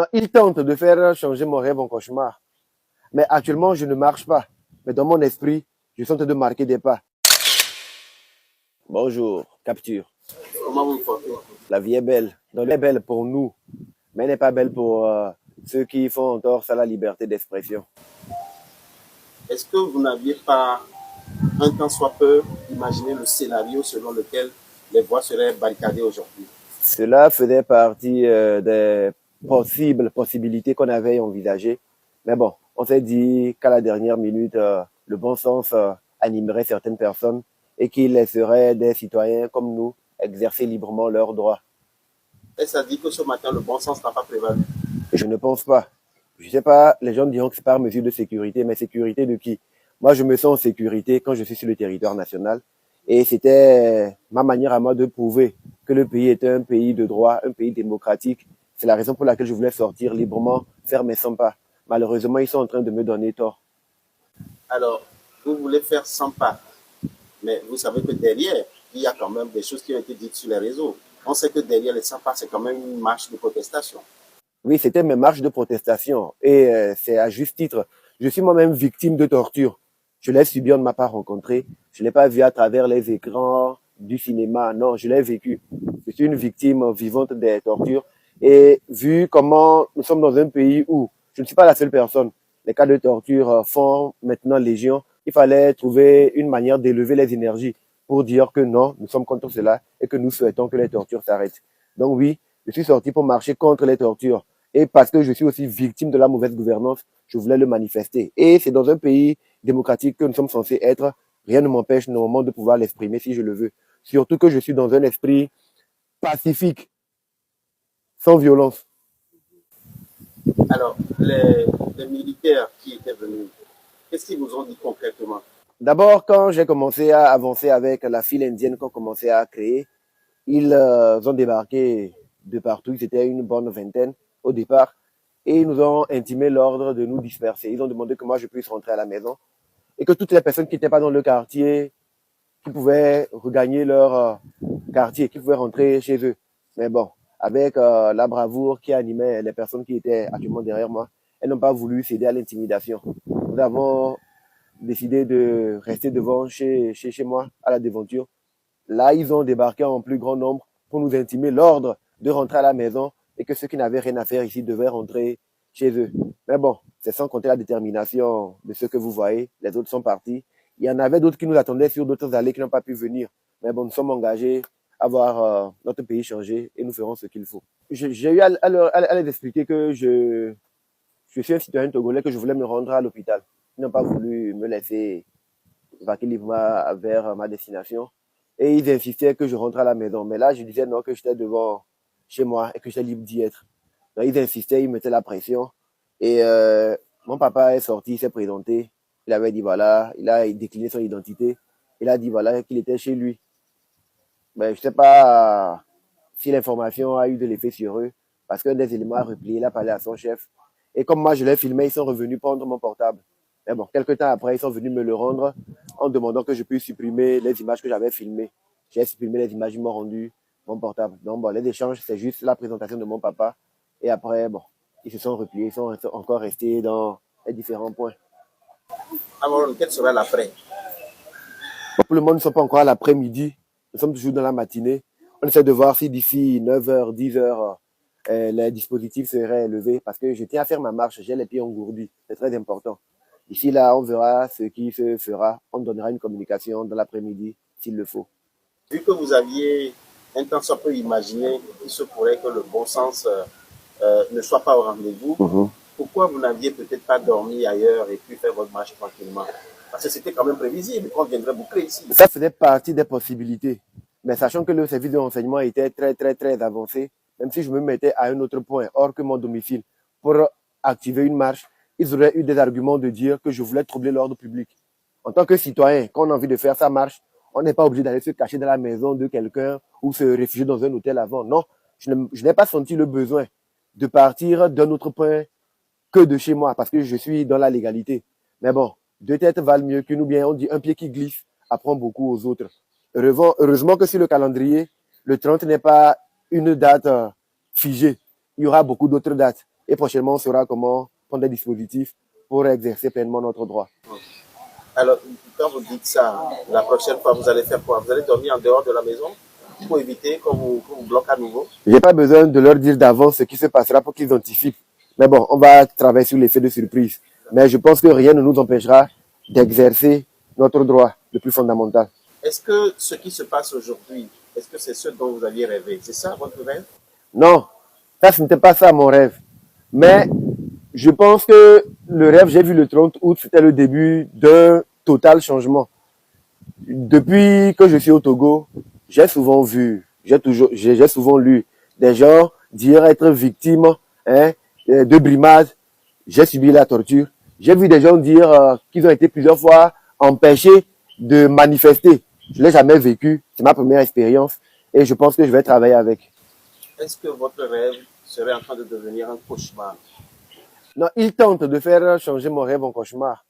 Non, il tente de faire changer mon rêve en cauchemar. Mais actuellement, je ne marche pas. Mais dans mon esprit, je suis en train de marquer des pas. Bonjour, capture. Comment vous vous portez? La vie est belle. Donc, elle est belle pour nous, mais elle n'est pas belle pour ceux qui font tort à la liberté d'expression. Est-ce que vous n'aviez pas un tant soit peu imaginé le scénario selon lequel les voies seraient barricadées aujourd'hui? Cela faisait partie des possibilités qu'on avait envisagées. Mais bon, on s'est dit qu'à la dernière minute, le bon sens animerait certaines personnes et qu'il laisserait des citoyens comme nous exercer librement leurs droits. Est-ce à dire que ce matin, le bon sens n'a pas prévalu? Je ne pense pas. Je sais pas, les gens diront que c'est par mesure de sécurité, mais sécurité de qui? Moi, je me sens en sécurité quand je suis sur le territoire national. Et c'était ma manière à moi de prouver que le pays est un pays de droit, un pays démocratique. C'est la raison pour laquelle je voulais sortir librement, faire mes 100 pas. Malheureusement, ils sont en train de me donner tort. Alors, vous voulez faire 100 pas, mais vous savez que derrière, il y a quand même des choses qui ont été dites sur les réseaux. On sait que derrière les 100 pas, c'est quand même une marche de protestation. Oui, c'était mes marches de protestation. Et c'est à juste titre. Je suis moi-même victime de torture. Je l'ai subi, on ne m'a pas rencontré. Je ne l'ai pas vu à travers les écrans du cinéma. Non, je l'ai vécu. Je suis une victime vivante des tortures. Et vu comment nous sommes dans un pays où je ne suis pas la seule personne, les cas de torture font maintenant légion, il fallait trouver une manière d'élever les énergies pour dire que non, nous sommes contre cela et que nous souhaitons que les tortures s'arrêtent. Donc oui, je suis sorti pour marcher contre les tortures. Et parce que je suis aussi victime de la mauvaise gouvernance, je voulais le manifester. Et c'est dans un pays démocratique que nous sommes censés être. Rien ne m'empêche normalement de pouvoir l'exprimer si je le veux. Surtout que je suis dans un esprit pacifique, sans violence. Alors, les militaires qui étaient venus, qu'est-ce qu'ils vous ont dit concrètement? D'abord, quand j'ai commencé à avancer avec la file indienne qu'on commençait à créer, ils ont débarqué de partout. Ils étaient une bonne vingtaine au départ. Et ils nous ont intimé l'ordre de nous disperser. Ils ont demandé que moi je puisse rentrer à la maison. Et que toutes les personnes qui n'étaient pas dans le quartier, qui pouvaient regagner leur quartier, qui pouvaient rentrer chez eux. Mais bon, avec la bravoure qui animait les personnes qui étaient actuellement derrière moi, elles n'ont pas voulu céder à l'intimidation. Nous avons décidé de rester devant chez moi, à la devanture. Là, ils ont débarqué en plus grand nombre pour nous intimer l'ordre de rentrer à la maison et que ceux qui n'avaient rien à faire ici devaient rentrer chez eux. Mais bon, c'est sans compter la détermination de ceux que vous voyez. Les autres sont partis. Il y en avait d'autres qui nous attendaient sur d'autres allées qui n'ont pas pu venir. Mais bon, nous sommes engagés à voir notre pays changer et nous ferons ce qu'il faut. J'ai eu à les expliquer que je suis un citoyen togolais, que je voulais me rendre à l'hôpital. Ils n'ont pas voulu me laisser vaquer librement vers ma destination. Et ils insistaient que je rentre à la maison. Mais là, je disais non, que j'étais devant chez moi et que j'étais libre d'y être. Donc, ils insistaient, ils mettaient la pression. Et mon papa est sorti, il s'est présenté. Il avait dit voilà, il a décliné son identité. Il a dit voilà qu'il était chez lui. Mais je ne sais pas si l'information a eu de l'effet sur eux. Parce qu'un des éléments a replié, il a parlé à son chef. Et comme moi, je l'ai filmé, ils sont revenus prendre mon portable. Mais bon, quelques temps après, ils sont venus me le rendre en demandant que je puisse supprimer les images que j'avais filmées. J'ai supprimé les images, ils m'ont rendu mon portable. Donc bon, les échanges, c'est juste la présentation de mon papa. Et après, bon, ils se sont repliés, ils sont encore restés dans les différents points. Alors, quel serait l'après? Bon, pour le moment, nous ne sommes pas encore à l'après-midi. Nous sommes toujours dans la matinée. On essaie de voir si d'ici 9h, 10h, les dispositifs seraient élevés parce que je tiens à faire ma marche. J'ai les pieds engourdis. C'est très important. Ici, là, on verra ce qui se fera. On donnera une communication dans l'après-midi s'il le faut. Vu que vous aviez un temps soit peu imaginé qu'il se pourrait que le bon sens ne soit pas au rendez-vous, pourquoi vous n'aviez peut-être pas dormi ailleurs et puis fait votre marche tranquillement? Parce que c'était quand même prévisible qu'on viendrait boucler ici. Ça faisait partie des possibilités. Mais sachant que le service de renseignement était très, très, très avancé, même si je me mettais à un autre point, hors que mon domicile, pour activer une marche, ils auraient eu des arguments de dire que je voulais troubler l'ordre public. En tant que citoyen, quand on a envie de faire sa marche, on n'est pas obligé d'aller se cacher dans la maison de quelqu'un ou se réfugier dans un hôtel avant. Non, je n'ai pas senti le besoin de partir d'un autre point que de chez moi parce que je suis dans la légalité. Mais bon, deux têtes valent mieux qu'une, ou bien on dit un pied qui glisse apprend beaucoup aux autres. Heureusement que sur le calendrier, le 30 n'est pas une date figée. Il y aura beaucoup d'autres dates. Et prochainement, on saura comment prendre des dispositifs pour exercer pleinement notre droit. Alors, quand vous dites ça, la prochaine fois, vous allez faire quoi? Vous allez dormir en dehors de la maison pour éviter qu'on vous bloque à nouveau? Je n'ai pas besoin de leur dire d'avance ce qui se passera pour qu'ils anticipent. Mais bon, on va travailler sur l'effet de surprise. Mais je pense que rien ne nous empêchera d'exercer notre droit le plus fondamental. Est-ce que ce qui se passe aujourd'hui, est-ce que c'est ce dont vous aviez rêvé? C'est ça votre rêve? Non, ça, ce n'était pas ça mon rêve. Mais je pense que le rêve, j'ai vu le 30 août, c'était le début d'un total changement. Depuis que je suis au Togo, j'ai souvent vu, j'ai souvent lu des gens dire être victimes de brimades. J'ai subi la torture. J'ai vu des gens dire qu'ils ont été plusieurs fois empêchés de manifester. Je ne l'ai jamais vécu. C'est ma première expérience et je pense que je vais travailler avec. Est-ce que votre rêve serait en train de devenir un cauchemar? Non, il tente de faire changer mon rêve en cauchemar.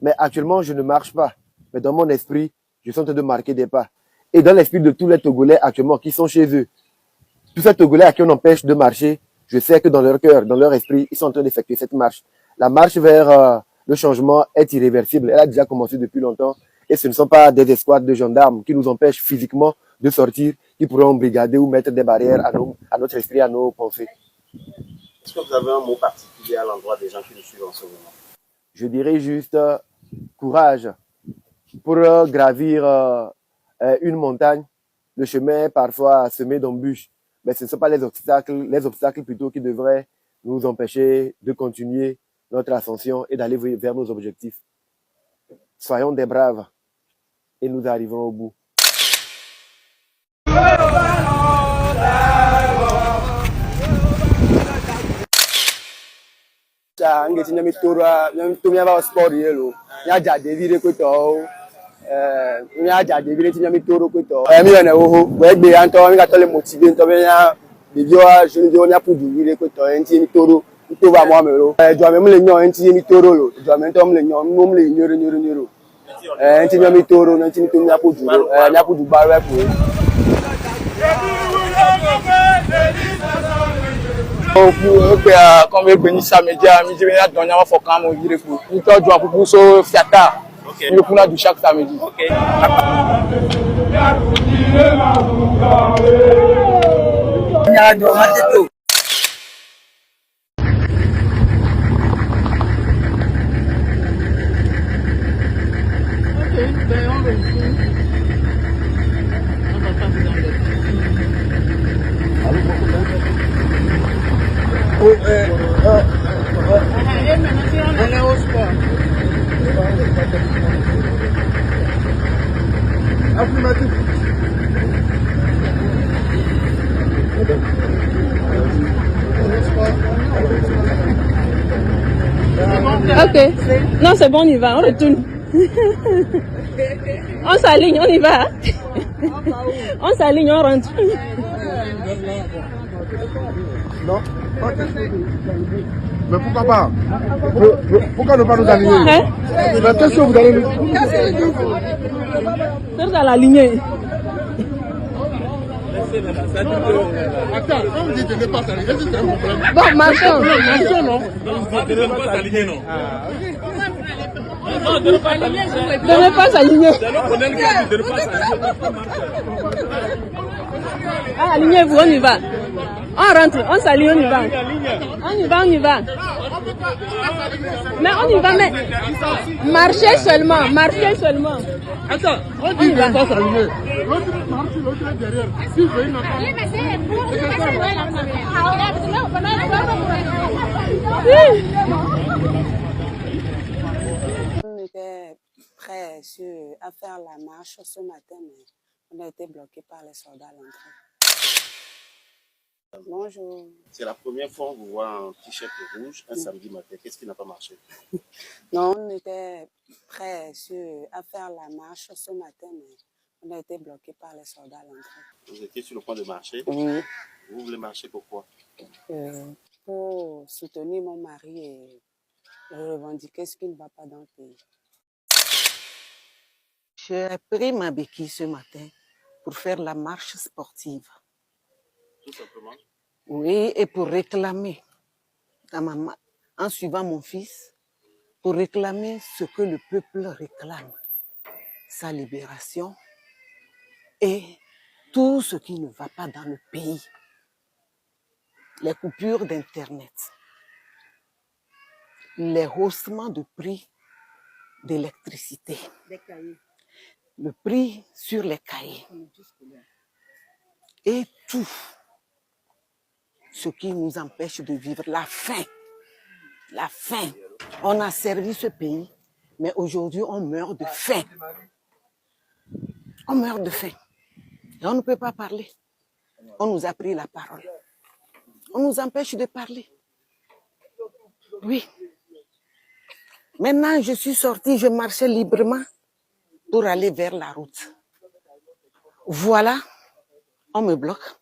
Mais actuellement, je ne marche pas. Mais dans mon esprit, je suis en train de marquer des pas. Et dans l'esprit de tous les Togolais actuellement qui sont chez eux, tous ces Togolais à qui on empêche de marcher, je sais que dans leur cœur, dans leur esprit, ils sont en train d'effectuer cette marche. La marche vers le changement est irréversible. Elle a déjà commencé depuis longtemps. Et ce ne sont pas des escouades de gendarmes qui nous empêchent physiquement de sortir, qui pourront brigader ou mettre des barrières à notre esprit, à nos pensées. Est-ce que vous avez un mot particulier à l'endroit des gens qui nous suivent en ce moment? Je dirais juste courage pour gravir une montagne. Le chemin est parfois semé d'embûches, mais ce ne sont pas les obstacles plutôt qui devraient nous empêcher de continuer notre ascension et d'aller vers nos objectifs. Soyons des braves et nous arriverons au bout. Ngeti nyami tora ba sport yelo nya jade bi re ko to nya jade bi re ti nyami toro ko to mi na wo we gbe an to mi ka to le motive to be nya bi jo a je ni nya pudu bi re ko to en ti mi toro to ba mo amero jo me le nyon en ti mi toro lo jo me to me le nyon mo me le nyoro en ti nyami toro na ti mi to nya pudu ba we ko comme le bénissa média, je vais à donner un focus mon dire pour toi dois pour so fiata. Le pour du chaque samedi. Ok. Non, c'est bon, on y va, on retourne. On s'aligne, on y va. On s'aligne, on rentre. Non. Mais pourquoi pas? Pourquoi ne pas nous aligner? Hein? Mais qu'est-ce que vous allez nous... C'est dans la lignée. Attends, on dit de ne pas s'aligner, c'est un problème. Bon, marchons. Marchons, non? De ne pas s'aligner, non? De ne pas s'aligner. C'est le colonel qui a dit de ne pas s'aligner. Ah, alignez-vous, on y va. On rentre, on s'aligne, on y va. On y va, on y va. Mais on y va, mais marchez seulement, marchez seulement. Attends, on dit de ne pas s'aligner. L'autre marche, l'autre est derrière. Si je veux une On était prêts à faire la marche ce matin, mais on a été bloqués par les soldats à l'entrée. Bonjour. C'est la première fois qu'on vous voit en t-shirt rouge un samedi matin. Qu'est-ce qui n'a pas marché? Non, on était prêts à faire la marche ce matin, mais on a été bloqués par les soldats à l'entrée. Vous étiez sur le point de marcher? Oui. Vous voulez marcher pourquoi? Pour soutenir mon mari et revendiquer ce qui ne va pas dans le pays. J'ai pris ma béquille ce matin pour faire la marche sportive. Tout simplement? Oui, et pour réclamer en suivant mon fils pour réclamer ce que le peuple réclame, sa libération et tout ce qui ne va pas dans le pays. Les coupures d'Internet, les haussements de prix d'électricité, le prix sur les cahiers et tout ce qui nous empêche de vivre, la faim. La faim. On a servi ce pays, mais aujourd'hui on meurt de faim. On meurt de faim. Et on ne peut pas parler. On nous a pris la parole. On nous empêche de parler. Oui. Maintenant, je suis sortie, je marchais librement pour aller vers la route. Voilà, on me bloque.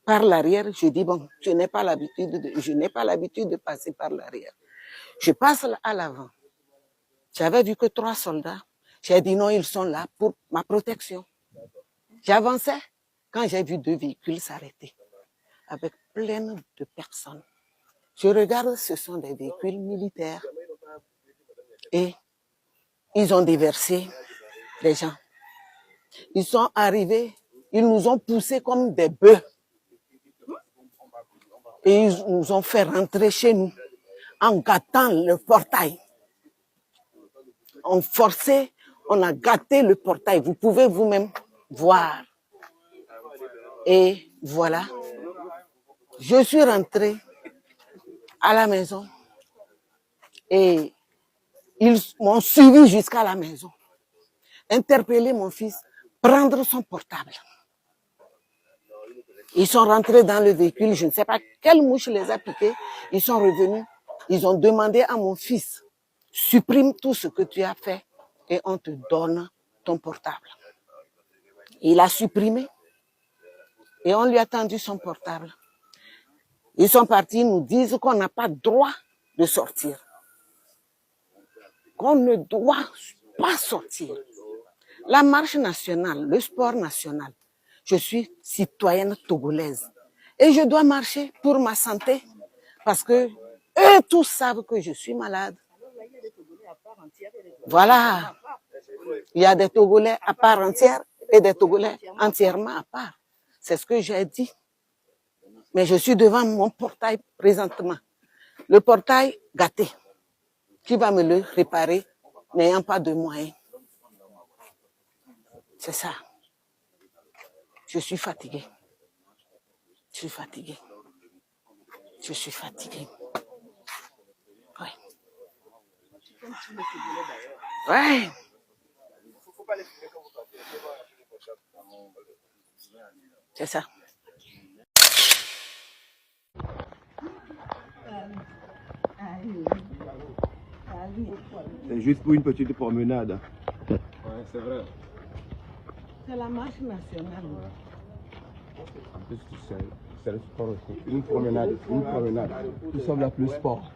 Par l'arrière, je dis, bon, je n'ai pas l'habitude de passer par l'arrière. Je passe à l'avant. J'avais vu que 3 soldats. J'ai dit non, ils sont là pour ma protection. J'avançais quand j'ai vu 2 véhicules s'arrêter avec plein de personnes. Je regarde, ce sont des véhicules militaires. Et ils ont déversé les gens. Ils sont arrivés, ils nous ont poussés comme des bœufs. Et ils nous ont fait rentrer chez nous en gâtant le portail. On forçait, on a gâté le portail. Vous pouvez vous-même voir. Et voilà. Je suis rentrée à la maison et ils m'ont suivi jusqu'à la maison. Interpeller mon fils, prendre son portable. Ils sont rentrés dans le véhicule, je ne sais pas quelle mouche les a piqués. Ils sont revenus, ils ont demandé à mon fils, supprime tout ce que tu as fait et on te donne ton portable. Il a supprimé et on lui a tendu son portable. Ils sont partis, ils nous disent qu'on n'a pas droit de sortir. Qu'on ne doit pas sortir. La marche nationale, le sport national, je suis citoyenne togolaise et je dois marcher pour ma santé parce que eux tous savent que je suis malade. Voilà. Il y a des Togolais à part entière et des Togolais entièrement à part. C'est ce que j'ai dit. Mais je suis devant mon portail présentement. Le portail gâté. Qui va me le réparer n'ayant pas de moyens? C'est ça. Je suis fatiguée. Je suis fatiguée. Je suis fatiguée. Oui. Ouais. C'est ça. C'est juste pour une petite promenade. Ouais, c'est vrai. C'est la marche nationale. En plus, c'est le sport aussi. Une promenade. Nous sommes là plus sport.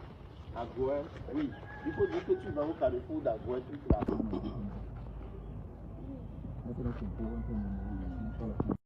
Agouin, oui. Il faut dire que tu vas au carrefour d'Agouin toute la